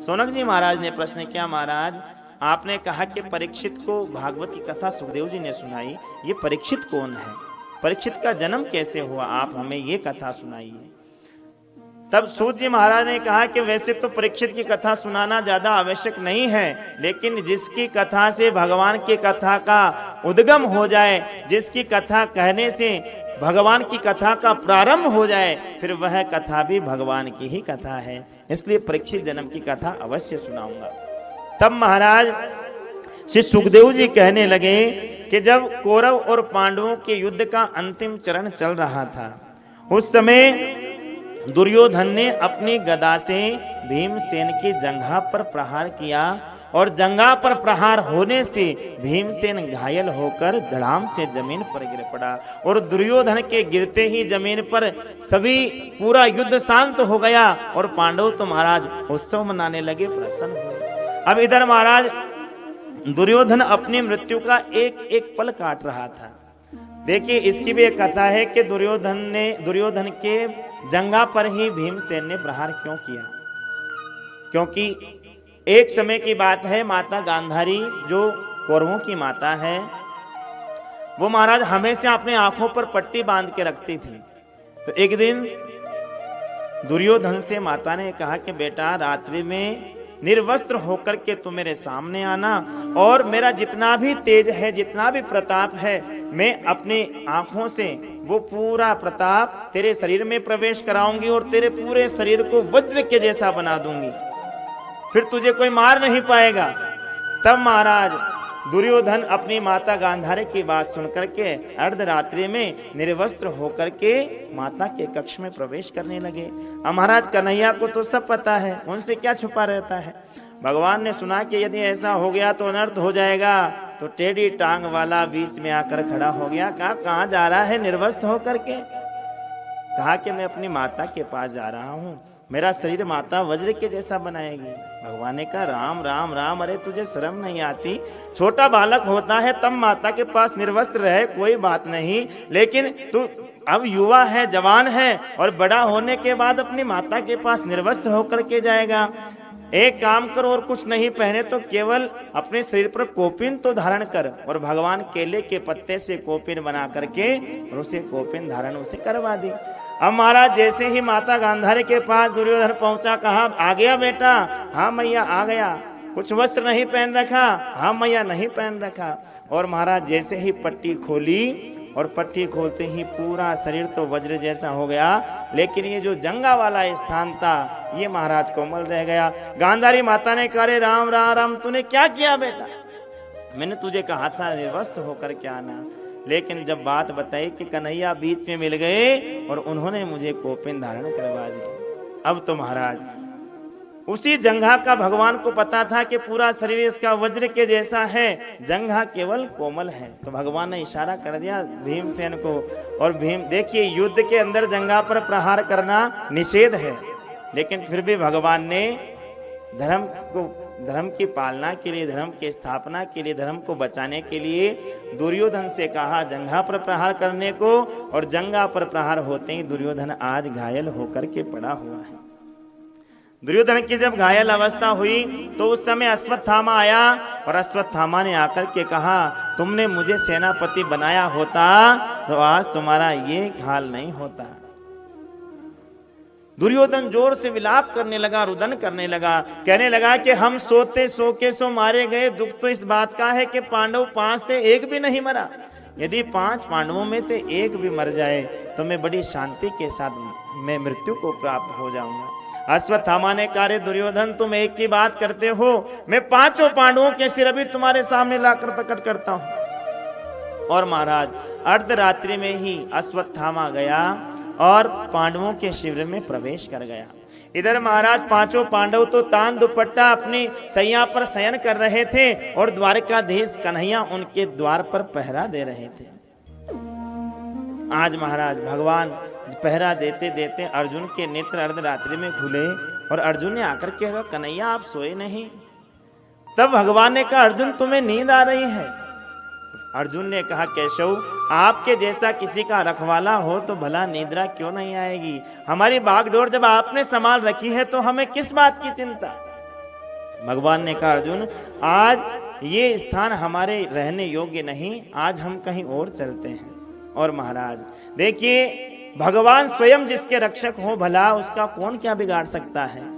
सौनक जी महाराज ने प्रश्न किया, महाराज आपने कहा कि परीक्षित को भागवत की कथा सुखदेव जी ने सुनाई, ये परीक्षित कौन है, परीक्षित का जन्म कैसे हुआ, आप हमें ये कथा सुनाइए। तब सूत जी महाराज ने कहा कि वैसे तो परीक्षित की कथा सुनाना ज्यादा आवश्यक नहीं है, लेकिन जिसकी कथा से भगवान की कथा का उद्गम हो जाए, जिसकी कथा कहने से भगवान की कथा का प्रारंभ हो जाए, फिर वह कथा भी भगवान की ही कथा है, इसलिए परीक्षित जन्म की कथा अवश्य सुनाऊंगा। तब महाराज श्री सुखदेव जी कहने लगे कि जब कौरव और पांडवों के युद्ध का अंतिम चरण चल रहा था, उस समय दुर्योधन ने अपनी गदा से भीमसेन की जंघा पर प्रहार किया और जंघा पर प्रहार होने से भीमसेन घायल होकर धड़ाम से जमीन पर गिर पड़ा और दुर्योधन के गिरते ही जमीन पर सभी पूरा युद्ध शांत हो गया और पांडव तो महाराज उत्सव मनाने लगे, प्रसन्न हुए। अब इधर महाराज दुर्योधन अपनी मृत्यु का एक एक पल काट रहा था। देखिए इसकी भी एक कथा है कि दुर्योधन के जंघा पर ही भीमसेन ने प्रहार क्यों किया, क्योंकि एक समय की बात है, माता गांधारी जो कौरवों की माता है, वो महाराज हमेशा अपने आंखों पर पट्टी बांध के रखती थी। तो एक दिन दुर्योधन से माता ने कहा कि बेटा रात्रि में निर्वस्त्र होकर के तू मेरे सामने आना और मेरा जितना भी तेज है, जितना भी प्रताप है, मैं अपनी आंखों से वो पूरा प्रताप तेरे शरीर में प्रवेश कराऊंगी और तेरे पूरे शरीर को वज्र के जैसा बना दूंगी, फिर तुझे कोई मार नहीं पाएगा। तब महाराज दुर्योधन अपनी माता गांधारी की बात सुनकर के अर्धरात्रि में निर्वस्त्र होकर के माता के कक्ष में प्रवेश करने लगे। अब महाराज कन्हैया को तो सब पता है, उनसे क्या छुपा रहता है। भगवान ने सुना कि यदि ऐसा हो गया तो अनर्थ हो जाएगा, तो टेढ़ी टांग वाला बीच में आकर खड़ा हो गया। कहा कहाँ जा रहा है निर्वस्त्र होकर के? कहा कि मैं अपनी माता के पास जा रहा हूँ, मेरा शरीर माता वज्र के जैसा बनाएगी। भगवान ने कहा राम राम राम, अरे तुझे शर्म नहीं आती? छोटा बालक होता है तब माता के पास निर्वस्त्र रहे, कोई बात नहीं, लेकिन तू अब युवा है, जवान है और बड़ा होने के बाद अपनी माता के पास निर्वस्त्र होकर के जाएगा। एक काम कर, और कुछ नहीं पहने तो केवल अपने शरीर पर कोपिन तो धारण कर, और भगवान केले के पत्ते से कोपिन बना करके और उसे कोपिन धारण उसे करवा दी। अब महाराज जैसे ही माता गांधारी के पास दुर्योधन पहुंचा, कहा आ गया बेटा? हाँ मैया आ गया। कुछ वस्त्र नहीं पहन रखा? हाँ मैया नहीं पहन रखा। और महाराज जैसे ही पट्टी खोली, और पट्टी खोलते ही पूरा शरीर तो वज्र जैसा हो गया, लेकिन ये जो जंगा वाला स्थान था ये महाराज कोमल रह गया। गांधारी माता ने कहा रे राम राम राम, तूने क्या किया बेटा? मैंने तुझे कहा था निर्वस्त्र होकर के आना, लेकिन जब बात बताई कि कन्हैया बीच में मिल गए और उन्होंने मुझे कोपिन धारण करवा दी। अब तो महाराज उसी जंघा का भगवान को पता था कि पूरा शरीर इसका वज्र के जैसा है, जंघा केवल कोमल है। तो भगवान ने इशारा कर दिया भीमसेन को, और भीम देखिए युद्ध के अंदर जंघा पर प्रहार करना निषेध है, लेकिन फिर भी भगवान ने धर्म की पालना के लिए, धर्म की स्थापना के लिए, धर्म को बचाने के लिए दुर्योधन से कहा जंघा पर प्रहार करने को, और जंघा पर प्रहार होते ही दुर्योधन आज घायल होकर के पड़ा हुआ है। दुर्योधन की जब घायल अवस्था हुई तो उस समय अश्वत्थामा आया, और अश्वत्थामा ने आकर के कहा तुमने मुझे सेनापति बनाया होता तो आज तुम्हारा ये हाल नहीं होता। दुर्योधन जोर से विलाप करने लगा, रुदन करने लगा, कहने लगा कि हम सोते सो के सो मारे गए। दुख तो इस बात का है कि पांडव 5 थे, एक भी नहीं मरा। यदि 5 पांडवों में से एक भी मर जाए तो मैं बड़ी शांति के साथ मैं मृत्यु को प्राप्त हो जाऊंगा। अश्वत्थामा ने कहा रे दुर्योधन, तुम एक की बात करते हो, मैं 5 पांडवों के सिर अभी तुम्हारे सामने लाकर प्रकट करता हूं। और महाराज अर्धरात्रि में ही अश्वत्थामा गया और पांडवों के शिविर में प्रवेश कर गया। इधर महाराज 5 पांडव तो तान दुपट्टा अपनी सैया पर शयन कर रहे थे, और द्वारकाधीश कन्हैया उनके द्वार पर पहरा दे रहे थे। आज महाराज भगवान पहरा देते देते अर्जुन के नेत्र अर्धरात्रि में खुले, और अर्जुन ने आकर के कहा कन्हैया आप सोए नहीं? तब भगवान ने कहा अर्जुन तुम्हें नींद आ रही है? अर्जुन ने कहा केशव आपके जैसा किसी का रखवाला हो तो भला निद्रा क्यों नहीं आएगी? हमारी बागडोर जब आपने संभाल रखी है तो हमें किस बात की चिंता? भगवान ने कहा अर्जुन आज ये स्थान हमारे रहने योग्य नहीं, आज हम कहीं और चलते हैं। और महाराज देखिए भगवान स्वयं जिसके रक्षक हो भला उसका कौन क्या बिगाड़ सकता है।